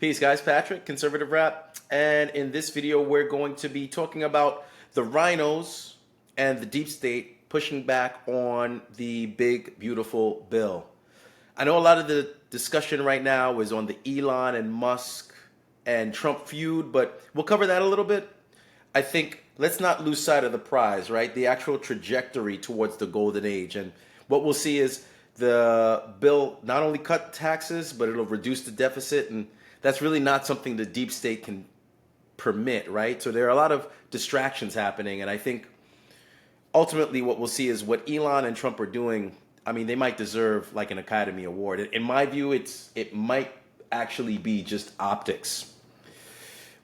Peace, guys. Patrick, ConservativeRap, and in this video we're going to be talking about the rhinos and the deep state pushing back on the big, beautiful bill. I know a lot of the discussion right now is on the Elon and Musk and Trump feud, but we'll cover that a little bit. I think let's not lose sight of the prize, right? The actual trajectory towards the golden age. And what we'll see is the bill not only cut taxes, but it'll reduce the deficit. And that's really not something the deep state can permit, right? So there are a lot of distractions happening. And I think ultimately what we'll see is what Elon and Trump are doing. I mean, they might deserve like an Academy Award. In my view, it might actually be just optics.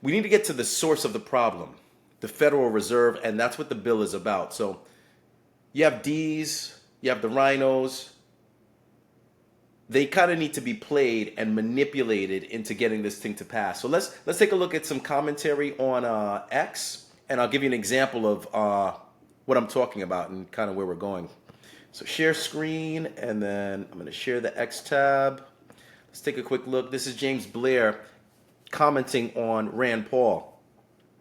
We need to get to the source of the problem, the Federal Reserve, and that's what the bill is about. So you have D's, you have the rhinos. They kind of need to be played and manipulated into getting this thing to pass. So let's take a look at some commentary on X, and I'll give you an example of what I'm talking about and kind of where we're going. So share screen, and then I'm going to share the X tab. Let's take a quick look. This is James Blair commenting on Rand Paul.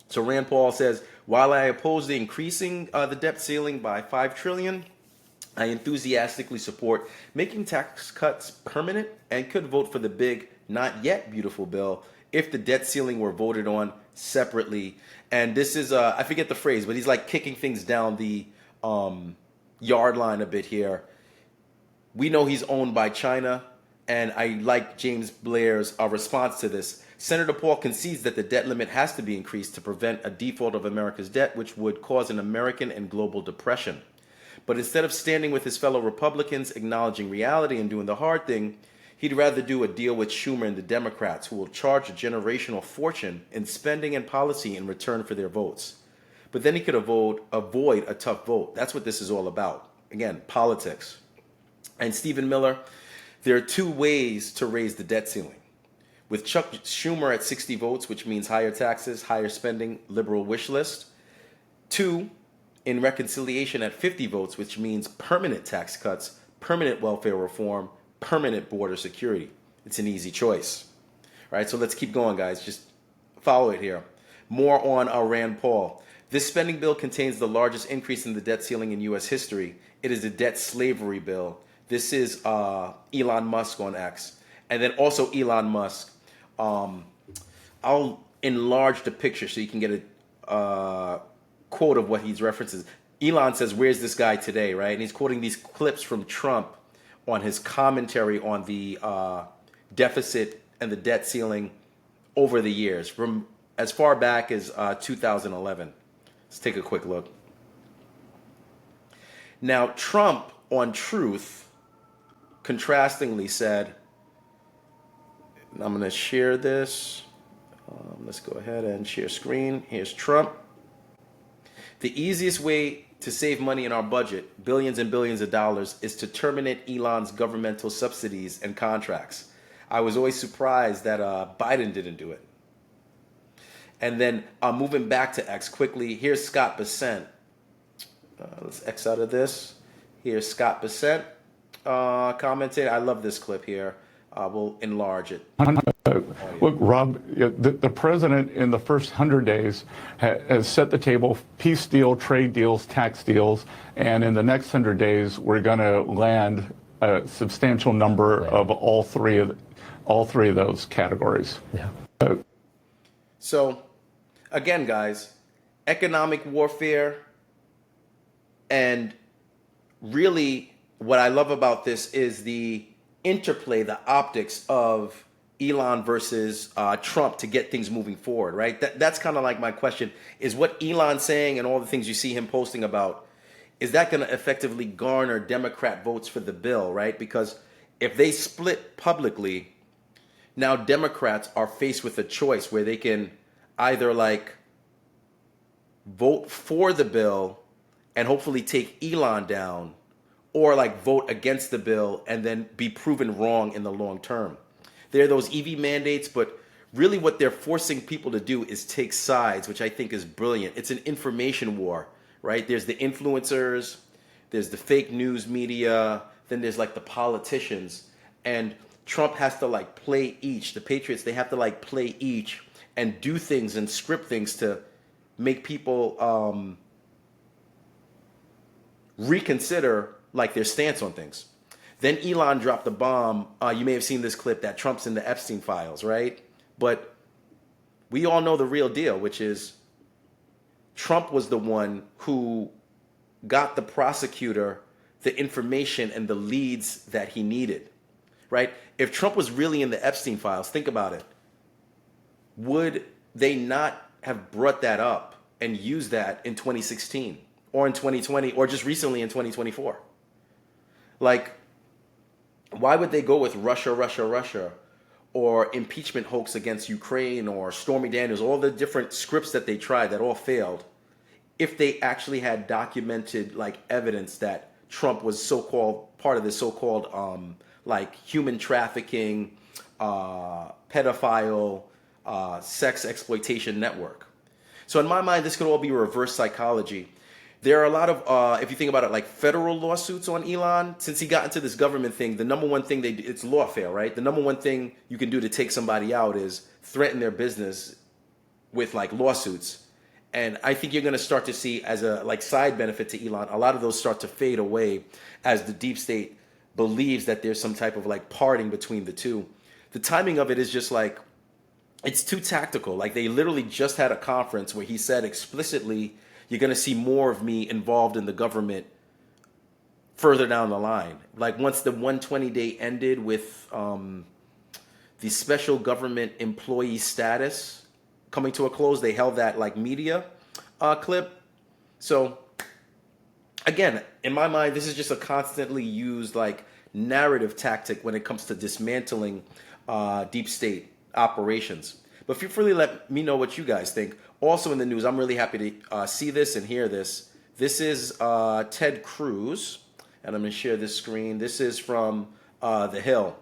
So Rand Paul says, while I oppose the increasing the debt ceiling by $5 trillion, I enthusiastically support making tax cuts permanent and could vote for the big, not yet beautiful bill if the debt ceiling were voted on separately. And this is, I forget the phrase, but he's like kicking things down the yard line a bit here. We know he's owned by China, and I like James Blair's response to this. Senator Paul concedes that the debt limit has to be increased to prevent a default of America's debt, which would cause an American and global depression. But instead of standing with his fellow Republicans, acknowledging reality and doing the hard thing, he'd rather do a deal with Schumer and the Democrats, who will charge a generational fortune in spending and policy in return for their votes. But then he could avoid a tough vote. That's what this is all about. Again, politics. And Stephen Miller, there are two ways to raise the debt ceiling. With Chuck Schumer at 60 votes, which means higher taxes, higher spending, liberal wish list. Two, in reconciliation at 50 votes, which means permanent tax cuts, permanent welfare reform, permanent border security. It's an easy choice. All right, so let's keep going, guys. Just follow it here. More on Rand Paul. This spending bill contains the largest increase in the debt ceiling in U.S. history. It is a debt slavery bill. This is Elon Musk on X. And then also Elon Musk. I'll enlarge the picture so you can get a quote of what he's references. Elon says, where's this guy today, right? And he's quoting these clips from Trump on his commentary on the deficit and the debt ceiling over the years, from as far back as 2011. Let's take a quick look. Now, Trump on Truth contrastingly said, I'm going to share this. Let's go ahead and share screen. Here's Trump. The easiest way to save money in our budget, billions and billions of dollars, is to terminate Elon's governmental subsidies and contracts. I was always surprised that Biden didn't do it. And then moving back to X quickly, here's Scott Bessent. Let's X out of this. Here's Scott Bessent commenting. I love this clip here. We'll enlarge it. Look, Rob, the president in the first 100 days has set the table, peace deal, trade deals, tax deals, and in the next 100 days, we're going to land a substantial number of all three of those categories. Yeah. So, again, guys, economic warfare, and really what I love about this is the interplay, the optics of Elon versus Trump to get things moving forward, right? That's kind of like my question, is what Elon's saying and all the things you see him posting about, is that going to effectively garner Democrat votes for the bill, right? Because if they split publicly, now Democrats are faced with a choice where they can either like vote for the bill and hopefully take Elon down, or like vote against the bill and then be proven wrong in the long term. There are those EV mandates, but really what they're forcing people to do is take sides, which I think is brilliant. It's an information war, right? There's the influencers, there's the fake news media, then there's like the politicians. And Trump has to like play each. The Patriots, they have to like play each and do things and script things to make people reconsider like their stance on things. Then Elon dropped the bomb. You may have seen this clip that Trump's in the Epstein files, right? But we all know the real deal, which is Trump was the one who got the prosecutor the information and the leads that he needed, right? If Trump was really in the Epstein files, think about it. Would they not have brought that up and used that in 2016 or in 2020 or just recently in 2024? Like, why would they go with Russia, Russia, Russia, or impeachment hoax against Ukraine or Stormy Daniels, all the different scripts that they tried that all failed, if they actually had documented like evidence that Trump was so-called part of this so-called like human trafficking, pedophile, sex exploitation network? So in my mind, this could all be reverse psychology. There are a lot of, if you think about it, like federal lawsuits on Elon. Since he got into this government thing, the number one thing it's lawfare, right? The number one thing you can do to take somebody out is threaten their business with like lawsuits. And I think you're going to start to see, as a like side benefit to Elon, a lot of those start to fade away as the deep state believes that there's some type of like parting between the two. The timing of it is just like, it's too tactical. Like they literally just had a conference where he said explicitly, you're going to see more of me involved in the government further down the line. Like once the 120-day ended with the special government employee status coming to a close, they held that like media clip. So again, in my mind, this is just a constantly used like narrative tactic when it comes to dismantling deep state operations. But feel free to let me know what you guys think. Also in the news, I'm really happy to see this and hear this. This is Ted Cruz, and I'm going to share this screen. This is from The Hill.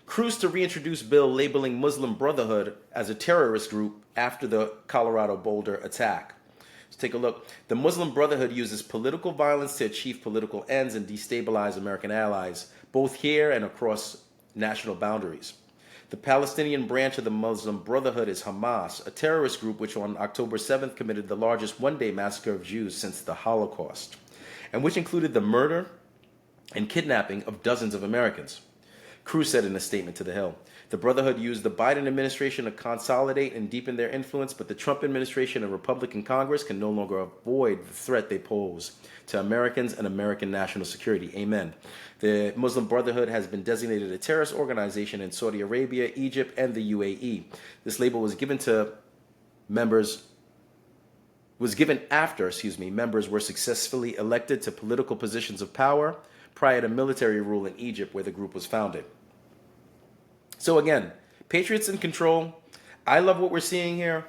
Cruz to reintroduce bill labeling Muslim Brotherhood as a terrorist group after the Colorado Boulder attack. Let's take a look. The Muslim Brotherhood uses political violence to achieve political ends and destabilize American allies, both here and across national boundaries. The Palestinian branch of the Muslim Brotherhood is Hamas, a terrorist group which on October 7th committed the largest one-day massacre of Jews since the Holocaust, and which included the murder and kidnapping of dozens of Americans. Cruz said in a statement to The Hill, the Brotherhood used the Biden administration to consolidate and deepen their influence, but the Trump administration and Republican Congress can no longer avoid the threat they pose to Americans and American national security. Amen. The Muslim Brotherhood has been designated a terrorist organization in Saudi Arabia, Egypt, and the UAE. This label was given to members after members were successfully elected to political positions of power prior to military rule in Egypt, where the group was founded. So again, Patriots in control. I love what we're seeing here.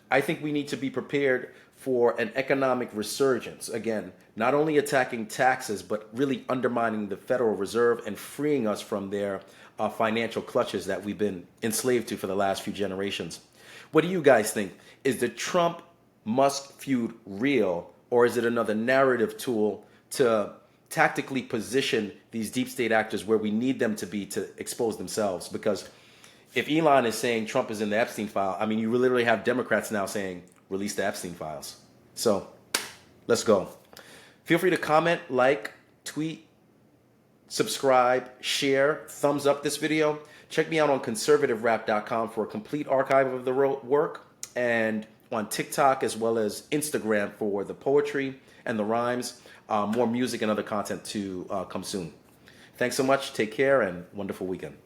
I think we need to be prepared for an economic resurgence. Again, not only attacking taxes, but really undermining the Federal Reserve and freeing us from their financial clutches that we've been enslaved to for the last few generations. What do you guys think? Is the Trump-Musk feud real, or is it another narrative tool to tactically position these deep state actors where we need them to be to expose themselves? Because if Elon is saying Trump is in the Epstein file, I mean, you literally have Democrats now saying, release the Epstein files. So let's go. Feel free to comment, like, tweet, subscribe, share, thumbs up this video. Check me out on ConservativeRap.com for a complete archive of the work, and on TikTok as well as Instagram for the poetry and the rhymes. More music and other content to come soon. Thanks so much. Take care and wonderful weekend.